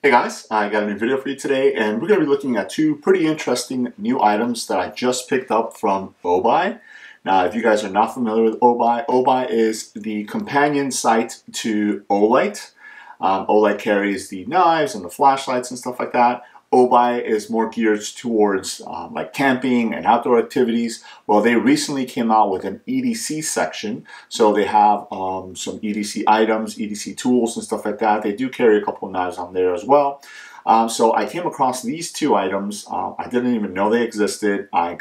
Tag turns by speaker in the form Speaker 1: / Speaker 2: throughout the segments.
Speaker 1: Hey guys, I got a new video for you today, and we're going to be looking at two pretty interesting new items that I just picked up from Obuy. Now, if you guys are not familiar with Obuy, Obuy is the companion site to Olight. Olight carries the knives and the flashlights and stuff like that. Obuy is more geared towards like camping and outdoor activities. Well, they recently came out with an EDC section, so they have some EDC items, EDC tools and stuff like that. They do carry a couple of knives on there as well. So I came across these two items. I didn't even know they existed. I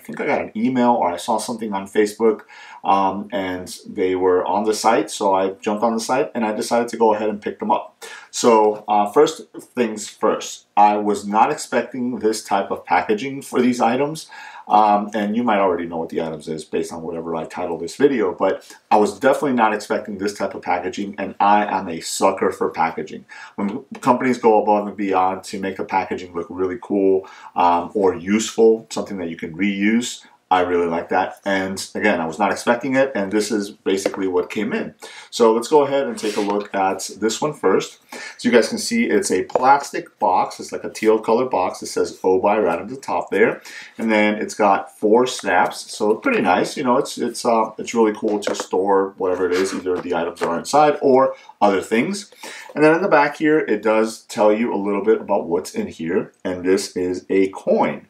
Speaker 1: think I got an email or I saw something on Facebook, and they were on the site. So I jumped on the site and I decided to go ahead and pick them up. So first things first, I was not expecting this type of packaging for these items. And you might already know what the items is based on whatever I titled this video, but I was definitely not expecting this type of packaging, and I am a sucker for packaging. When companies go above and beyond to make the packaging look really cool or useful, something that you can reuse, I really like that. And again, I was not expecting it, and this is basically what came in. So let's go ahead and take a look at this one first. So you guys can see it's a plastic box. It's like a teal color box. It says Obuy right at the top there. And then it's got 4 snaps. So pretty nice. You know, it's really cool to store whatever it is, either the items that are inside or other things. And then in the back here, it does tell you a little bit about what's in here. And this is a coin.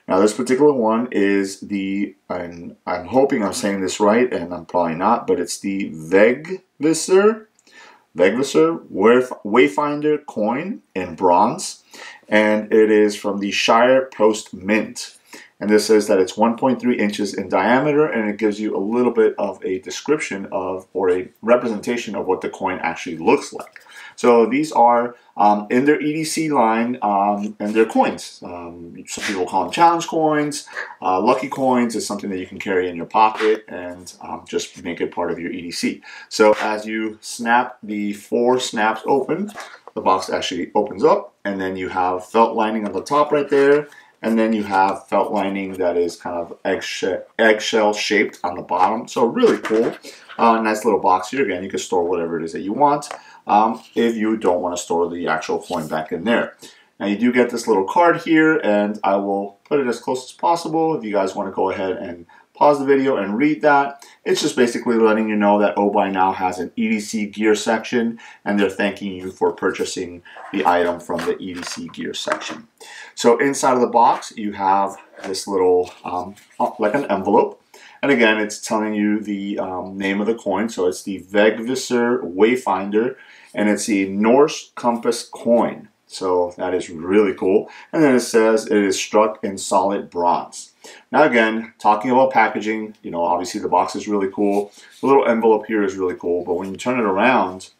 Speaker 1: Now this particular one is the, and I'm hoping I'm saying this right, and I'm probably not, but it's the Vegvisir Wayfinder coin in bronze, and it is from the Shire Post Mint. And this says that it's 1.3 inches in diameter, and it gives you a little bit of a description of, or a representation of what the coin actually looks like. So these are in their EDC line, and they're coins. Some people call them challenge coins. Lucky coins is something that you can carry in your pocket and just make it part of your EDC. So as you snap the 4 snaps open, the box actually opens up, and then you have felt lining on the top right there. And then you have felt lining that is kind of eggshell shaped on the bottom. So really cool. Nice little box here. Again, you can store whatever it is that you want if you don't want to store the actual coin back in there. Now you do get this little card here, and I will put it as close as possible if you guys want to go ahead and pause the video and read that. It's just basically letting you know that Obuy now has an EDC gear section, and they're thanking you for purchasing the item from the EDC gear section. So inside of the box, you have this little, like an envelope. And again, it's telling you the name of the coin. So it's the Vegvisir Wayfinder, and it's the Norse compass coin. So that is really cool. And then it says it is struck in solid bronze. Now again, talking about packaging, you know, obviously the box is really cool. The little envelope here is really cool, but when you turn it around,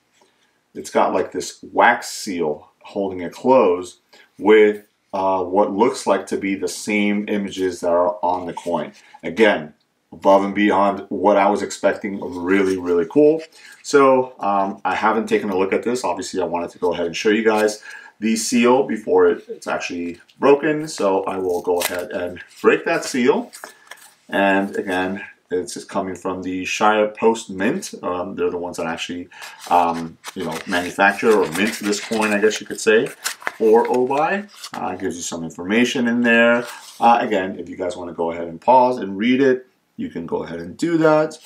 Speaker 1: it's got like this wax seal holding it closed with what looks like to be the same images that are on the coin. Again, above and beyond what I was expecting, really, really cool. So I haven't taken a look at this. Obviously, I wanted to go ahead and show you guys the seal before it's actually broken. So I will go ahead and break that seal. And again, it's just coming from the Shire Post Mint. They're the ones that actually, you know, manufacture or mint this coin, I guess you could say, for Obuy. Gives you some information in there. Again, if you guys want to go ahead and pause and read it, you can go ahead and do that.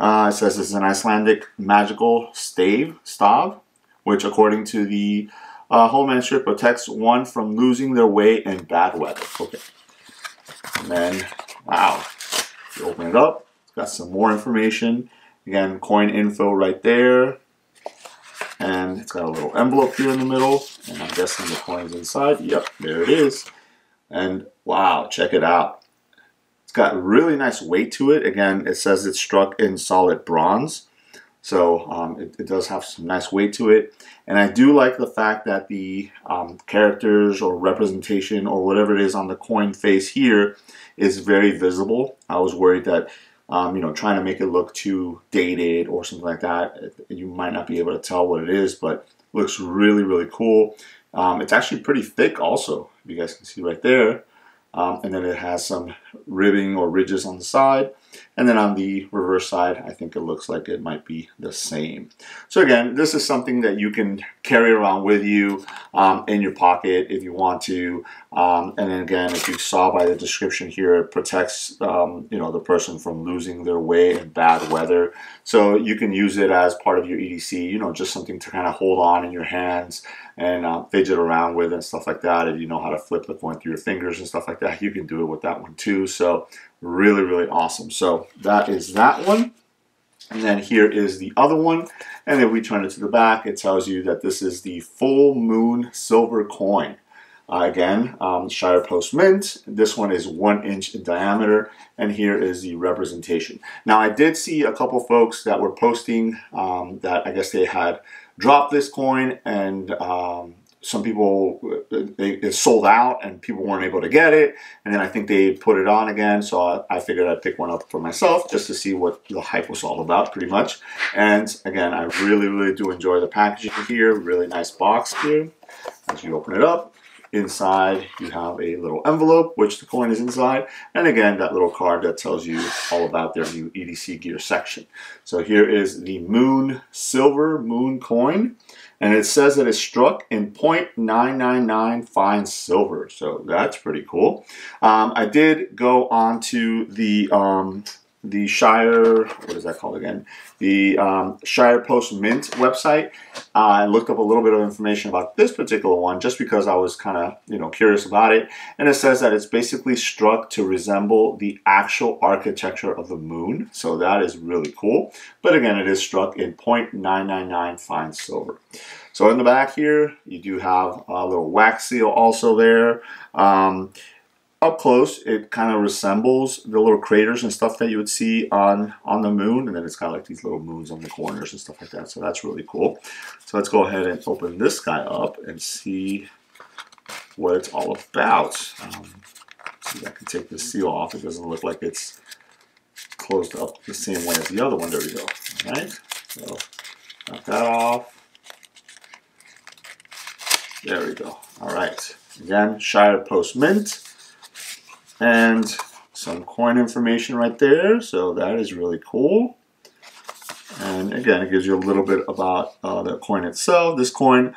Speaker 1: It says it's an Icelandic magical stav, which according to the Holman strip protects one from losing their way in bad weather. Okay. And then, wow, you open it up, it's got some more information. Again, coin info right there. And it's got a little envelope here in the middle. And I'm guessing the coin's inside. Yep, there it is. And wow, check it out. It's got really nice weight to it. Again, it says it's struck in solid bronze. So it does have some nice weight to it. And I do like the fact that the characters or representation or whatever it is on the coin face here is very visible. I was worried that, you know, trying to make it look too dated or something like that, you might not be able to tell what it is, but it looks really, really cool. It's actually pretty thick also, if you guys can see right there. and then it has some ribbing or ridges on the side. And then on the reverse side, I think it looks like it might be the same. So again, this is something that you can carry around with you in your pocket if you want to. And then again, if you saw by the description here, it protects you know, the person from losing their way in bad weather. So you can use it as part of your EDC, you know, just something to kind of hold on in your hands and fidget around with and stuff like that. If you know how to flip the coin through your fingers and stuff like that, you can do it with that one too. So really, really awesome. So that is that one. And then here is the other one. And if we turn it to the back, it tells you that this is the full moon silver coin. Again, Shire Post Mint. This one is 1 inch in diameter, and here is the representation. Now, I did see a couple folks that were posting that I guess they had dropped this coin, and some people, it sold out and people weren't able to get it, and then I think they put it on again, so I figured I'd pick one up for myself just to see what the hype was all about, pretty much. And again, I really, really do enjoy the packaging here. Really nice box here. As you open it up, inside you have a little envelope, which the coin is inside, and again, that little card that tells you all about their new EDC gear section. So here is the Moon Silver Moon coin, and it says that it's struck in 0.999 fine silver, so that's pretty cool. I did go on to the Shire, what is that called again? The Shire Post Mint website. I looked up a little bit of information about this particular one just because I was kind of, you know, curious about it. And it says that it's basically struck to resemble the actual architecture of the moon. So that is really cool. But again, it is struck in 0.999 fine silver. So in the back here, you do have a little wax seal also there. Up close, it kind of resembles the little craters and stuff that you would see on the moon, and then it's got like these little moons on the corners and stuff like that, so that's really cool. So let's go ahead and open this guy up and see what it's all about. See if I can take the seal off. It doesn't look like it's closed up the same way as the other one. There we go. All right, so got that off. There we go. All right, again, Shire Post Mint. And some coin information right there, so that is really cool. And again, it gives you a little bit about the coin itself. This coin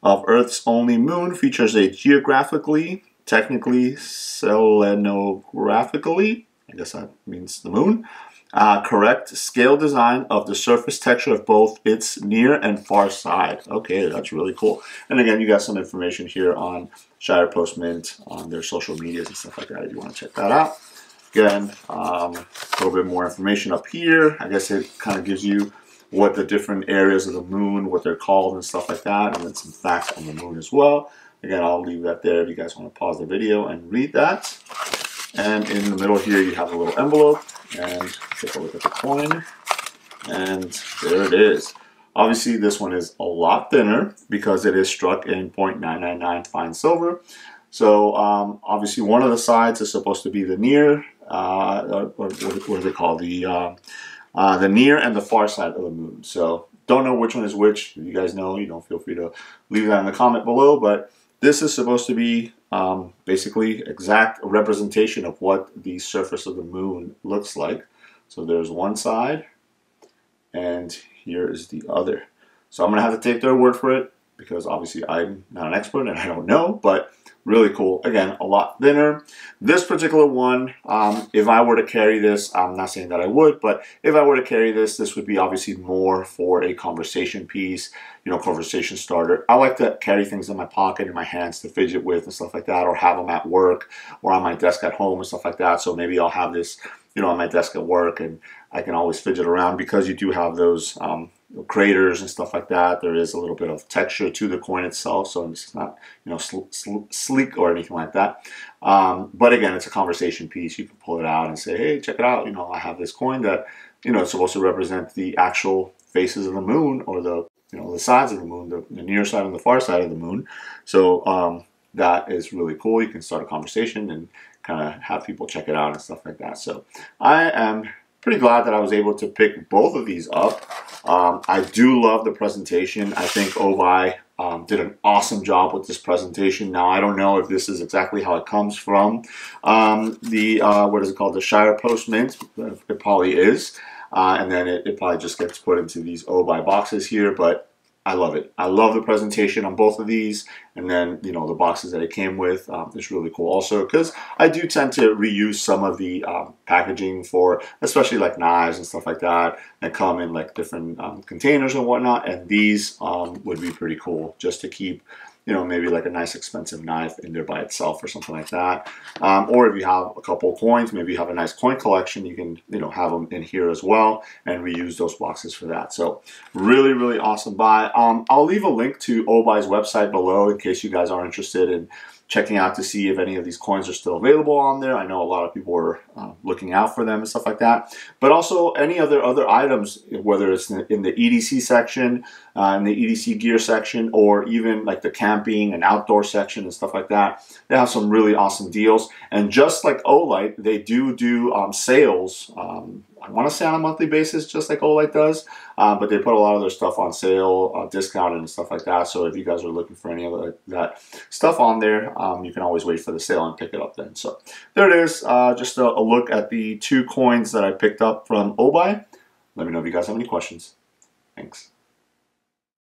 Speaker 1: of Earth's only moon features a geographically, technically, selenographically, I guess that means the moon, correct scale design of the surface texture of both its near and far side. Okay, that's really cool. And again, you got some information here on Shire Post Mint on their social medias and stuff like that if you want to check that out. Again, a little bit more information up here. I guess it kind of gives you what the different areas of the moon, what they're called and stuff like that, and then some facts on the moon as well. Again, I'll leave that there if you guys want to pause the video and read that. And in the middle here, you have a little envelope, and take a look at the coin, and there it is. Obviously, this one is a lot thinner because it is struck in 0.999 fine silver. So obviously, one of the sides is supposed to be the near, what do they call the near and the far side of the moon. So don't know which one is which. If you guys know, you know, feel free to leave that in the comment below. But this is supposed to be basically exact representation of what the surface of the moon looks like. So there's one side, and here is the other. So I'm gonna have to take their word for it because obviously I'm not an expert and I don't know, but really cool. Again, a lot thinner. This particular one, if I were to carry this, I'm not saying that I would, but if I were to carry this, this would be obviously more for a conversation piece, you know, conversation starter. I like to carry things in my pocket, in my hands to fidget with and stuff like that, or have them at work or on my desk at home and stuff like that. So maybe I'll have this, you know, on my desk at work, and I can always fidget around because you do have those craters and stuff like that. There is a little bit of texture to the coin itself, so it's not, you know, sleek or anything like that. But again, it's a conversation piece. You can pull it out and say, hey, check it out. You know, I have this coin that, you know, it's supposed to represent the actual faces of the moon, or the, you know, the sides of the moon, the near side and the far side of the moon. So that is really cool. You can start a conversation and kind of have people check it out and stuff like that. So I am pretty glad that I was able to pick both of these up. I do love the presentation. I think Obuy did an awesome job with this presentation. Now, I don't know if this is exactly how it comes from what is it called? The Shire Post Mint. It probably is. And then it probably just gets put into these Obuy boxes here, but I love it. I love the presentation on both of these, and then, you know, the boxes that it came with. It's really cool also, because I do tend to reuse some of the packaging for, especially like knives and stuff like that come in like different containers and whatnot, and these would be pretty cool just to keep, you know, maybe like a nice expensive knife in there by itself or something like that. Or if you have a couple coins, maybe you have a nice coin collection, you can, you know, have them in here as well and reuse those boxes for that. So really, really awesome buy. I'll leave a link to Obuy's website below in case you guys are interested in checking out to see if any of these coins are still available on there. I know a lot of people are looking out for them and stuff like that. But also any other items, whether it's in the EDC section, in the EDC gear section, or even like the camping and outdoor section and stuff like that. They have some really awesome deals. And just like Olight, they do sales. I want to say on a monthly basis, just like Olight does, but they put a lot of their stuff on sale, discounted and stuff like that. So if you guys are looking for any of that stuff on there, you can always wait for the sale and pick it up then. So there it is, just a look at the 2 coins that I picked up from Obuy. Let me know if you guys have any questions. Thanks.